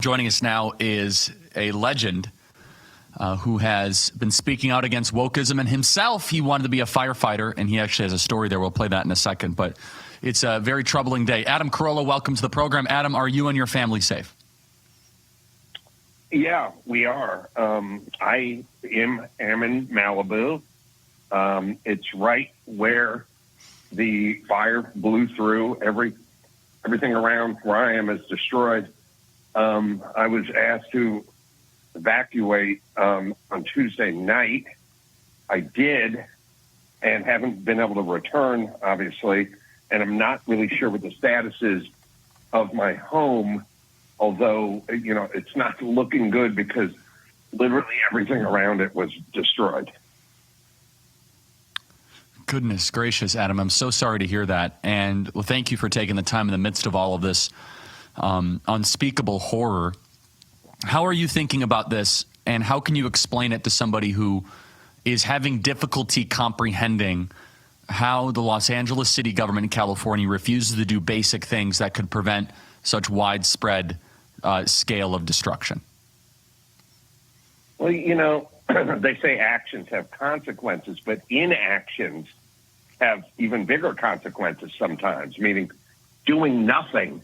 Joining us now is a legend who has been speaking out against wokeism, and himself, he wanted to be a firefighter, and he actually has a story there. We'll play that in a second, but it's a very troubling day. Adam Carolla, welcome to the program. Adam, are you and your family safe? Yeah, we are. I am in Malibu. It's right where the fire blew through. Everything around where I am is destroyed. I was asked to evacuate on Tuesday night. I did, and haven't been able to return, obviously, and I'm not really sure what the status is of my home, although, it's not looking good because literally everything around it was destroyed. Goodness gracious, Adam, I'm so sorry to hear that. And well, thank you for taking the time in the midst of all of this unspeakable horror. How are you thinking about this, and how can you explain it to somebody who is having difficulty comprehending how the Los Angeles city government in California refuses to do basic things that could prevent such widespread scale of destruction? Well, they say actions have consequences, but inactions have even bigger consequences sometimes, meaning doing nothing.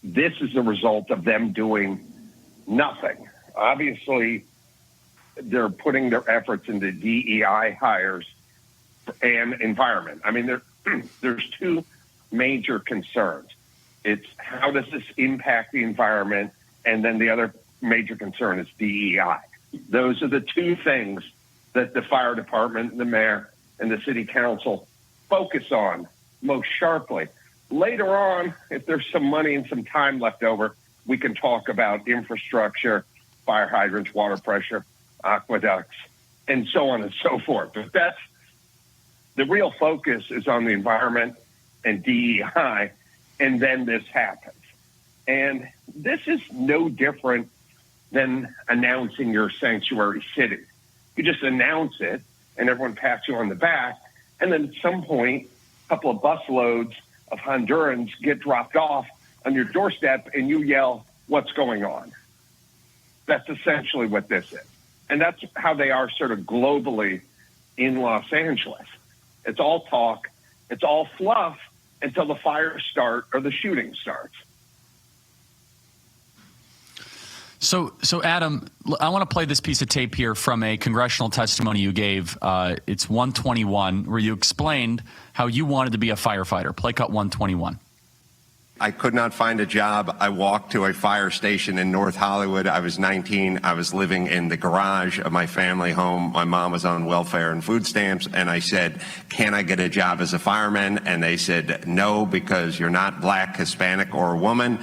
This is a result of them doing nothing. Obviously, they're putting their efforts into DEI hires and environment. I mean, there's two major concerns. It's how does this impact the environment, and then the other major concern is DEI. Those are the two things that the fire department, the mayor, and the city council focus on most sharply. Later on, if there's some money and some time left over, we can talk about infrastructure, fire hydrants, water pressure, aqueducts, and so on and so forth. But that's the real focus is on the environment and DEI, and then this happens. And this is no different than announcing your sanctuary city. You just announce it, and everyone pats you on the back, and then at some point, a couple of busloads of Hondurans get dropped off on your doorstep, and you yell, "What's going on?" That's essentially what this is. And that's how they are sort of globally in Los Angeles. It's all talk, it's all fluff until the fires start or the shooting starts. So Adam, I want to play this piece of tape here from a congressional testimony you gave. It's 121, where you explained how you wanted to be a firefighter. Play cut 121. I could not find a job. I walked to a fire station in North Hollywood. I was 19. I was living in the garage of my family home. My mom was on welfare and food stamps, and I said, "Can I get a job as a fireman?" And they said, "No, because you're not black, Hispanic, or a woman.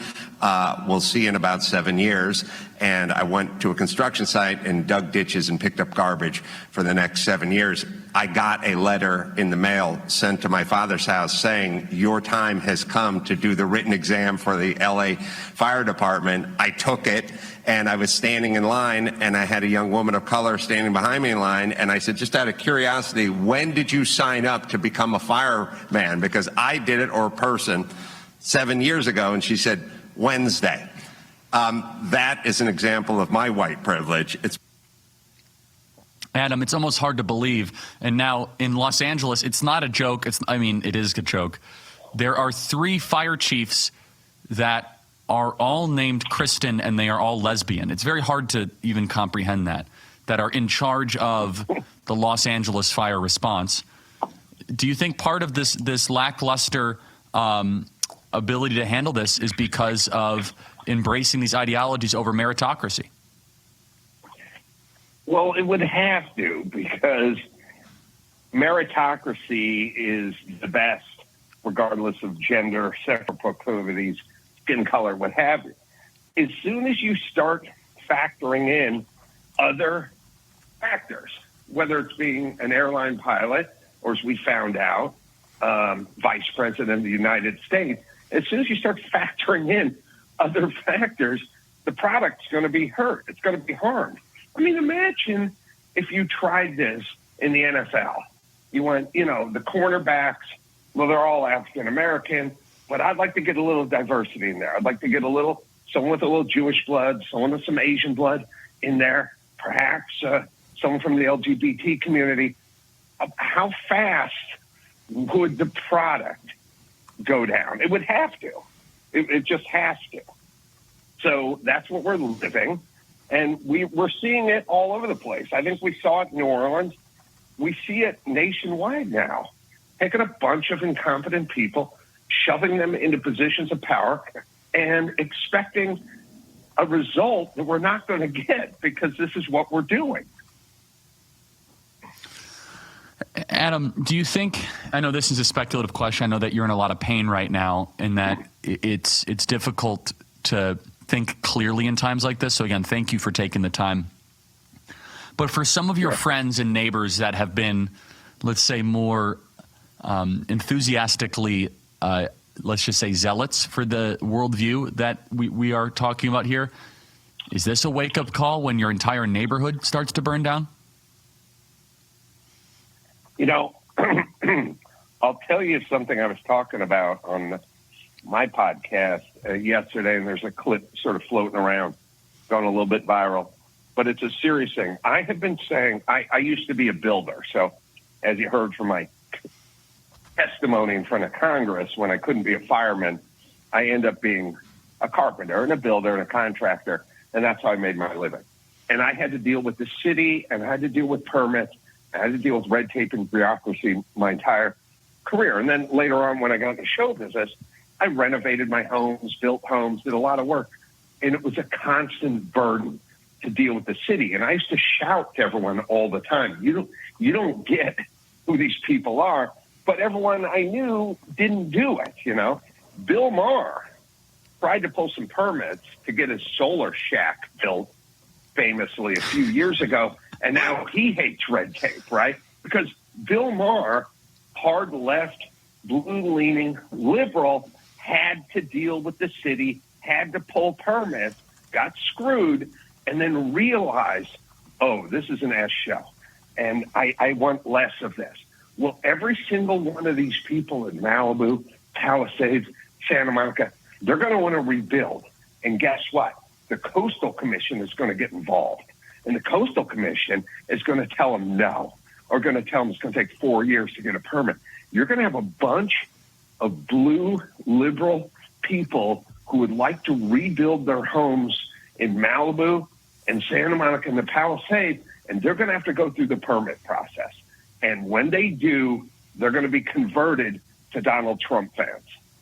We'll see in about 7 years." And I went to a construction site and dug ditches and picked up garbage for the next 7 years. I got a letter in the mail sent to my father's house saying, "Your time has come to do the written exam for the LA Fire Department." I took it, and I was standing in line, and I had a young woman of color standing behind me in line, and I said, just out of curiosity, when did you sign up to become a fireman? Because I did it, or a person, 7 years ago. And she said, "Wednesday." That is an example of my white privilege. Adam, it's almost hard to believe. And now in Los Angeles, it's not a joke. It is a joke. There are 3 fire chiefs that are all named Kristen, and they are all lesbian. It's very hard to even comprehend that are in charge of the Los Angeles fire response. Do you think part of this lackluster ability to handle this is because of embracing these ideologies over meritocracy? Well, it would have to, because meritocracy is the best, regardless of gender, sexual proclivities, skin color, what have you. As soon as you start factoring in other factors, whether it's being an airline pilot, or as we found out, vice president of the United States, as soon as you start factoring in other factors, the product's going to be hurt. It's going to be harmed. I mean, imagine if you tried this in the NFL. You went, the cornerbacks, well, they're all African-American, but I'd like to get a little diversity in there. I'd like to get a little someone with a little Jewish blood, someone with some Asian blood in there, perhaps someone from the LGBT community, how fast would the product go down? It would have to. It just has to. So that's what we're living. And we're seeing it all over the place. I think we saw it in New Orleans. We see it nationwide now. Taking a bunch of incompetent people, shoving them into positions of power, and expecting a result that we're not going to get because this is what we're doing. Adam, do you think, I know this is a speculative question, I know that you're in a lot of pain right now and that it's difficult to think clearly in times like this. So again, thank you for taking the time. But for some of your friends and neighbors that have been, let's say, more enthusiastically, let's just say, zealots for the worldview that we are talking about here, is this a wake-up call when your entire neighborhood starts to burn down? You know, I'll tell you something I was talking about on my podcast yesterday, and there's a clip sort of floating around, going a little bit viral, but it's a serious thing. I have been saying, I used to be a builder, so as you heard from my testimony in front of Congress, when I couldn't be a fireman, I ended up being a carpenter and a builder and a contractor, and that's how I made my living. And I had to deal with the city, and I had to deal with permits, I had to deal with red tape and bureaucracy my entire career. And then later on, when I got into show business, I renovated my homes, built homes, did a lot of work. And it was a constant burden to deal with the city. And I used to shout to everyone all the time, you don't get who these people are. But everyone I knew didn't do it, you know. Bill Maher tried to pull some permits to get his solar shack built famously a few years ago. And now he hates red tape, right? Because Bill Maher, hard left, blue-leaning liberal, had to deal with the city, had to pull permits, got screwed, and then realized, oh, this is an ass show, and I want less of this. Well, every single one of these people in Malibu, Palisades, Santa Monica, they're going to want to rebuild. And guess what? The Coastal Commission is going to get involved. And the Coastal Commission is going to tell them no, or going to tell them it's going to take 4 years to get a permit. You're going to have a bunch of blue liberal people who would like to rebuild their homes in Malibu and Santa Monica and the Palisades, and they're going to have to go through the permit process. And when they do, they're going to be converted to Donald Trump fans.